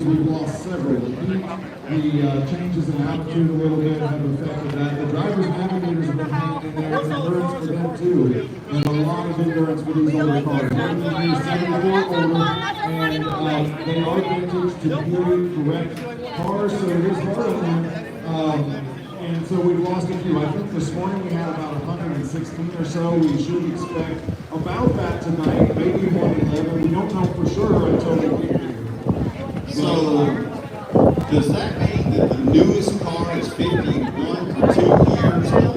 we've lost several. The changes in altitude a little bit have affected that. The drivers' navigators have been hanging in there. It's endurance for them too. There's a lot of endurance for these older cars. They're 74 older, and they are vintage to beauty correct cars, so it is hard on them. And so we've lost a few. I think this morning we had about 116 or so. We should expect about that tonight, maybe 111. We don't know for sure until we get here. So, does that mean that the newest car is 51 for 2 years old?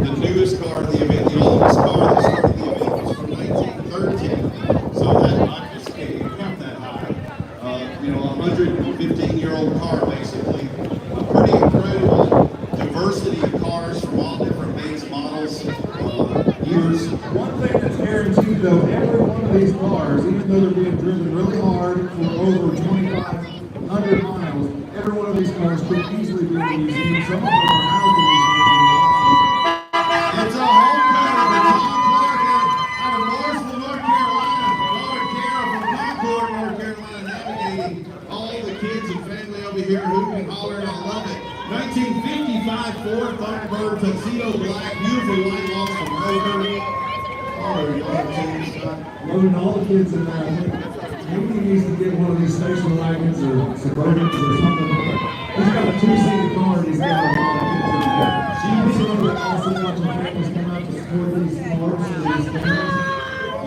The newest car, the oldest car that started the event was from 1913. So that might just count that high. A 115-year-old car, basically. A pretty incredible diversity of cars from all different makes, models, years. One thing that's guaranteed, though, every one of these cars, even though they're being driven really hard for over 2,500 miles, every one of these cars could easily be in the museum. Some of them are housed in these museums. It's a homecoming for Tom Clark out of Mooresville, North Carolina. Daughter Kara from Concord, North Carolina, navigating all the kids and family over here hooping, hollering. I love it. 1955 Ford Thunderbird tuxedo black, beautiful white walls from Rover. Loading all the kids in there. Maybe he needs to get one of these station wagons or Suburbans or something. He's got a 2-seater car and he's got a lot of kids in there. She's also watching families come out to support these cars and these families.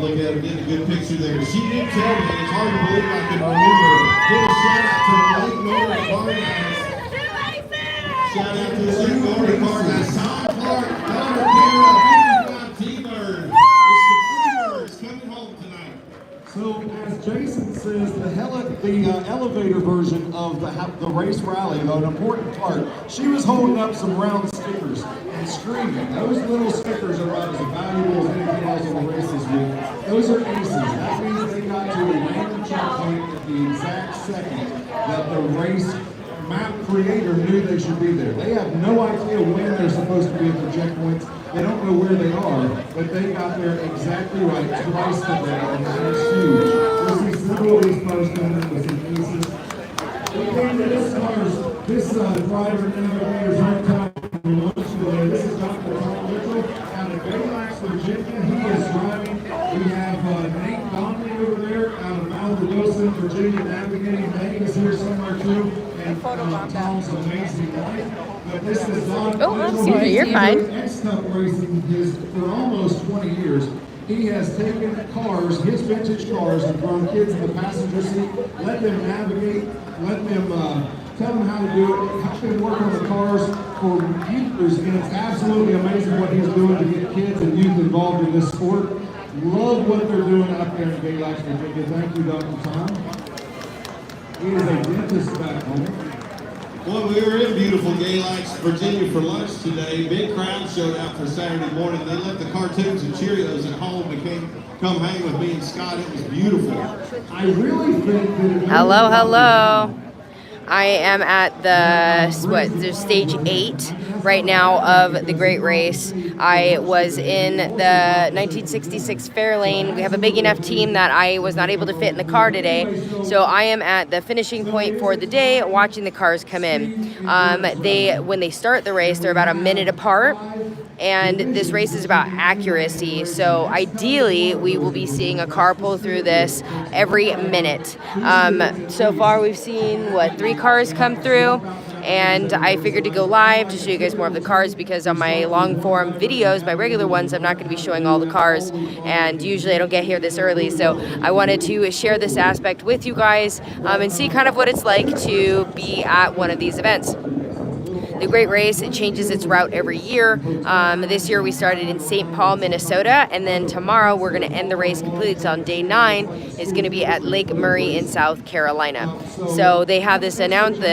Look at her getting a good picture there. She did tell me, it's hard to believe I can remember. Give a shout out to the late Lord car guys. Shout out to the late Lord car guys. Tom Clark, Daughter Kara, 55 T-Bird. It's the Freebirds coming home tonight. So, as Jason says, the elevator version of the race rally, though, an important part, she was holding up some round stickers and screaming. Those little stickers are about as valuable as anything else on the race this week. Those are aces. That means they got to a random checkpoint at the exact second that the race map creator knew they should be there. They have no idea when they're supposed to be at the checkpoints. They don't know where they are, but they got there exactly right twice today, and that is huge. We'll see several of these cars coming in with some pieces. We came to this driver navigator's hometown in lunch today. This is Dr. Tom Mitchell out of Hemmings, Virginia. He is driving. We have Nate Donnelly over there out of Valdosta, Virginia, navigating. Nate is here somewhere too. And Tom's amazing life. But this is Don. Oh, I'm sorry, you're fine. X-Cup racing for almost 20 years. He has taken cars, his vintage cars, and thrown kids in the passenger seat, let them navigate, let them tell them how to do it, help them work on the cars for years, and it's absolutely amazing what he's doing to get kids and youth involved in this sport. Love what they're doing up there in Gaylax, Virginia. Thank you, Dr. Tom. He is a dentist back home. Well, we were in beautiful Gaylax, Virginia for lunch today. Big crowd showed out for Saturday morning. They left the cartoons and Cheerios at home and come hang with me and Scott. It was beautiful. I really think that Hello, hello. I am at there's stage 8 right now of the Great Race. I was in the 1966 Fairlane. We have a big enough team that I was not able to fit in the car today. So I am at the finishing point for the day watching the cars come in. When they start the race, they're about a minute apart. And this race is about accuracy. So ideally, we will be seeing a car pull through this every minute. So far, we've seen, 3 cars come through. And I figured to go live to show you guys more of the cars because on my long form videos, my regular ones, I'm not going to be showing all the cars. And usually I don't get here this early. So I wanted to share this aspect with you guys and see kind of what it's like to be at one of these events. The Great Race, it changes its route every year. This year we started in St. Paul, Minnesota, and then tomorrow we're going to end the race completely. It's on day 9. It's going to be at Lake Murray in South Carolina. So they have the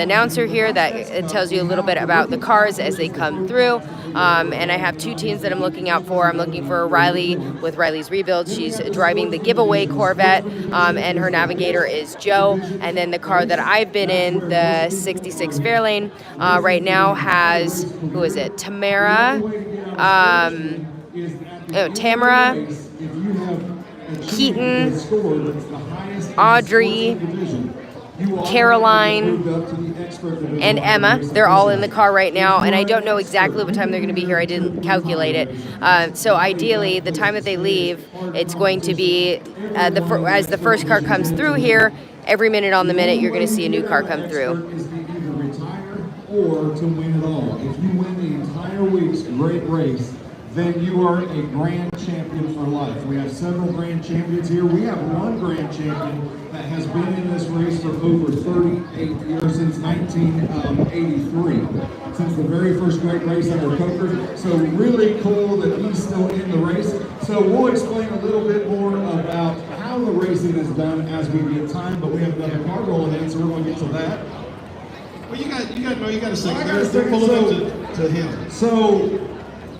announcer here that tells you a little bit about the cars as they come through. And I have 2 teams that I'm looking out for. I'm looking for Riley with Riley's Rebuild. She's driving the giveaway Corvette, and her navigator is Joe. And then the car that I've been in, the 66 Fairlane, right now has, who is it? Tamara, Keaton, Audrey, Caroline, and Emma. They're all in the car right now, and I don't know exactly what time they're going to be here. I didn't calculate it. So ideally, the time that they leave, it's going to be as the first car comes through here. Every minute on the minute, you're going to see a new car come through. Or to win it all. If you win the entire week's great race, then you are a grand champion for life. We have several grand champions here. We have one grand champion that has been in this race for over 38 years, since 1983, since the very first great race under Coker. So really cool that he's still in the race. So we'll explain a little bit more about how the racing is done as we get time, but we have another car rolling in, so we're going to get to that. Well, you got a second. They're pulling up to him. So,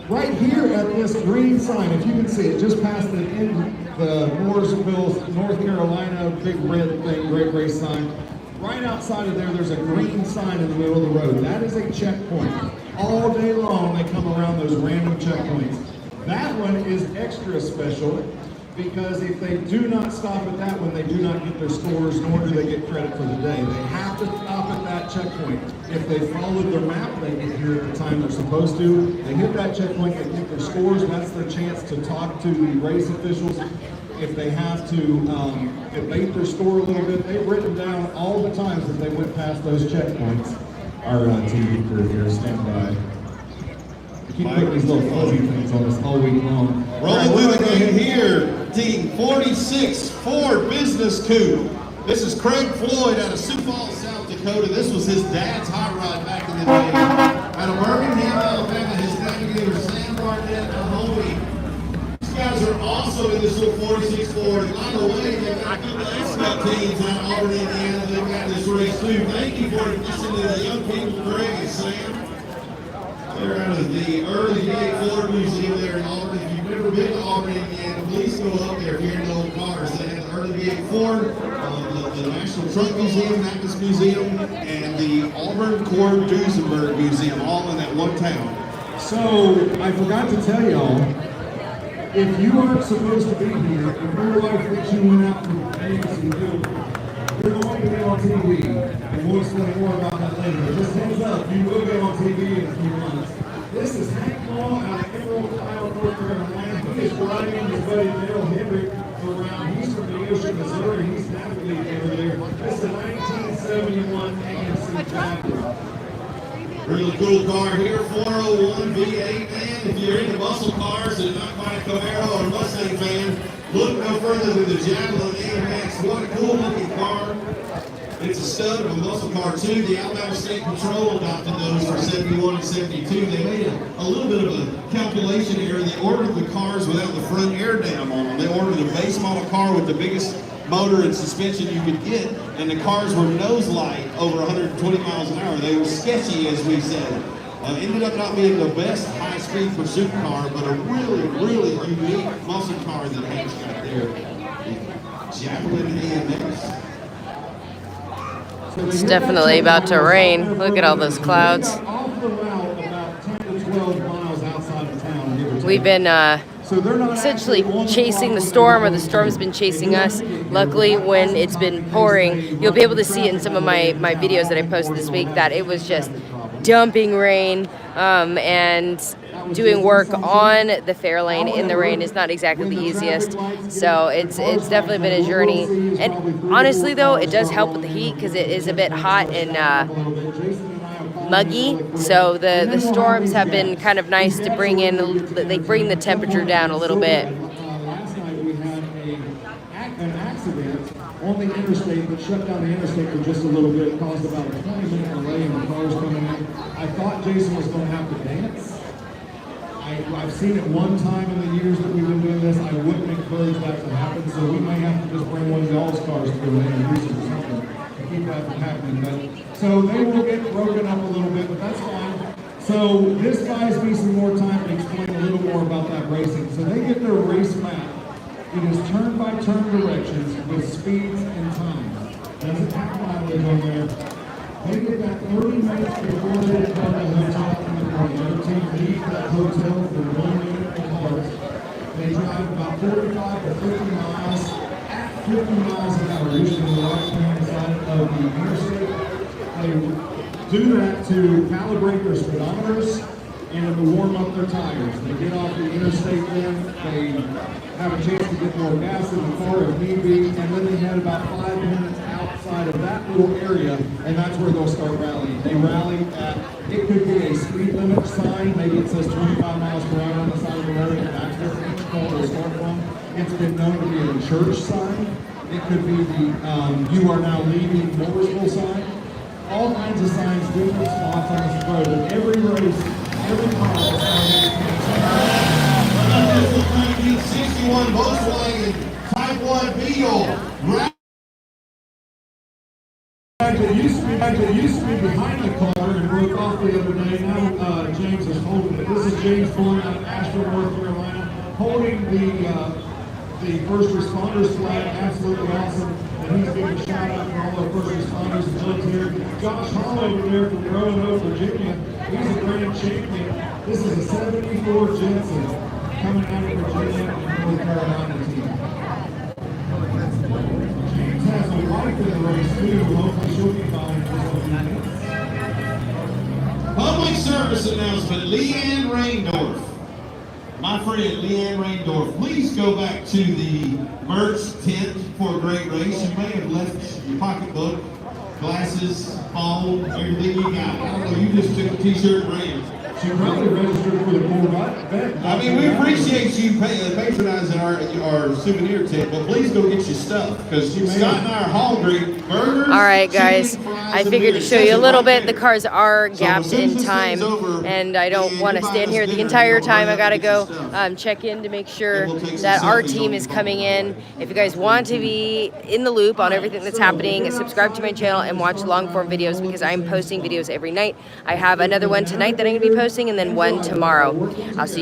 right here at this green sign, if you can see it, just past the Mooresville, North Carolina, big red thing, great race sign. Right outside of there, there's a green sign in the middle of the road. That is a checkpoint. All day long, they come around those random checkpoints. That one is extra special, because if they do not stop at that one, they do not get their scores, nor do they get credit for the day. They have to stop at that checkpoint. If they followed their map, they get here at the time they're supposed to. They hit that checkpoint, they get their scores. That's their chance to talk to the race officials. If they have to debate their score a little bit, they've written down all the times that they went past those checkpoints. Our TV crew here, stand by. Keep putting these little fuzzy things on us all week long. Rolling through the gate here, Team 46 Ford Business Coupe. This is Craig Floyd out of Sioux Falls, South Dakota. This was his dad's hot rod back in the day. Out of Birmingham, Alabama, his navigator Sam Barnett Mahoney. These guys are also in this little 46 Ford. And by the way, they've got a couple of X-Cup teams out of Auburn, Indiana. They've got this race too. Thank you for listening to the young people, Craig and Sam. They're out of the early day Ford Museum there in Auburn. If you've never been to Auburn, Indiana, please go up there if you're in the old cars. They have the early day Ford, the National Truck Museum, Magnus Museum, and the Auburn Cord Duesenberg Museum, all in that one town. So, I forgot to tell y'all, if you aren't supposed to be here, if your life that you went out for things and do, you're going to be on TV, and we'll explain more about that later. But just heads up, you will be on TV in a few months. This is Hank Long out of Emerald Isle, North Carolina. He is riding his buddy Daryl Hendrick around. He's from Neosho, Missouri. He's navigating over there. This is a 1971 AMC Jaguar. Really cool car here, 401 V8, man. If you're into muscle cars and not quite a Camaro or Mustang fan, look no further than the Javelin AMX. What a cool looking car. It's a stud of a muscle car too. The Alabama State Patrol adopted those for 71 and 72. They made a little bit of a calculation error. They ordered the cars without the front air dam on them. They ordered a base model car with the biggest motor and suspension you could get, and the cars were nose light over 120 miles an hour. They were sketchy, as we said. Ended up not being the best high-speed pursuit car, but a really, really unique muscle car that Hank's got there. Javelin AMX. It's definitely about to rain. Look at all those clouds. We've been essentially chasing the storm, or the storm's been chasing us. Luckily, when it's been pouring, you'll be able to see it in some of my videos that I posted this week that it was just dumping rain, and doing work on the Fairlane in the rain is not exactly the easiest. So it's definitely been a journey. And honestly, though, it does help with the heat because it is a bit hot and muggy. So the storms have been kind of nice to bring in. They bring the temperature down a little bit. Last night we had an accident on the interstate that shut down the interstate for just a little bit. It caused about a 20-minute delay in the cars coming in. I thought Jason was going to have to dance. I've seen it one time in the years that we've been doing this. I wouldn't encourage that to happen, so we may have to just bring one of y'all's cars to go in and use it or something to keep that from happening. But, so they will get broken up a little bit, but that's fine. So this buys me some more time to explain a little more about that racing. So they get their race map. It is turn-by-turn directions with speeds and times. Doesn't have mileage on there. They get that 30 minutes before they come to the hotel in the morning. Their team leaves that hotel for 1 minute apart. They drive about 45 to 50 miles at 50 miles an hour, usually the right hand side of of the interstate. They do that to calibrate their speedometers and to warm up their tires. They get off the interstate then, they have a chance to get more gas in the car if need be, and then they head about 5 minutes outside of that little area, and that's where they'll start rallying. They rally at, it could be a speed limit sign, maybe it says 25 miles per hour on the side of the road, and that's where each car will start from. It's been known to be a church sign. It could be the you are now leaving Mooresville sign. All kinds of signs, different spots on this road, but every race, every car is This is 1961 Volkswagen Type 1 Beetle. It used to be behind the car and broke off the other day. Now James is holding it. This is James Ford out of Asheville, North Carolina, holding the first responders flag. Absolutely awesome. And he's giving a shout out to all our first responders and those here. Josh Hall over there from Roanoke, Virginia. He's a grand champion. This is a 74 Jensen coming out of Virginia and North Carolina team. James has a wife in the race too. Hopefully she'll be fine for some minutes. Public service announcement, Leanne Raindorf. My friend Leanne Raindorf, please go back to the merch tent for a great race. You may have left your pocketbook, glasses, phone, everything you got. I don't know, you just took a t-shirt and ran. She probably registered for the Corvette event. I mean, we appreciate you patronizing our souvenir tent, but please go get your stuff, because Scott and I are hungry. Burgers, All right, guys, chicken, fries, I and figured to beer. show you a Says little it bit. right The there. cars are So gapped as soon as in this time, thing's over, and I don't and want to you buy stand us here the dinner, entire you time. know, I gotta get your go stuff. check in to make sure And we'll take some that our selfies team on is the coming phone. in. If you guys want to be in the loop on everything that's happening, subscribe to my channel and watch long form videos, because I'm posting videos every night. I have another one tonight that I'm gonna be posting, and then one tomorrow. I'll see you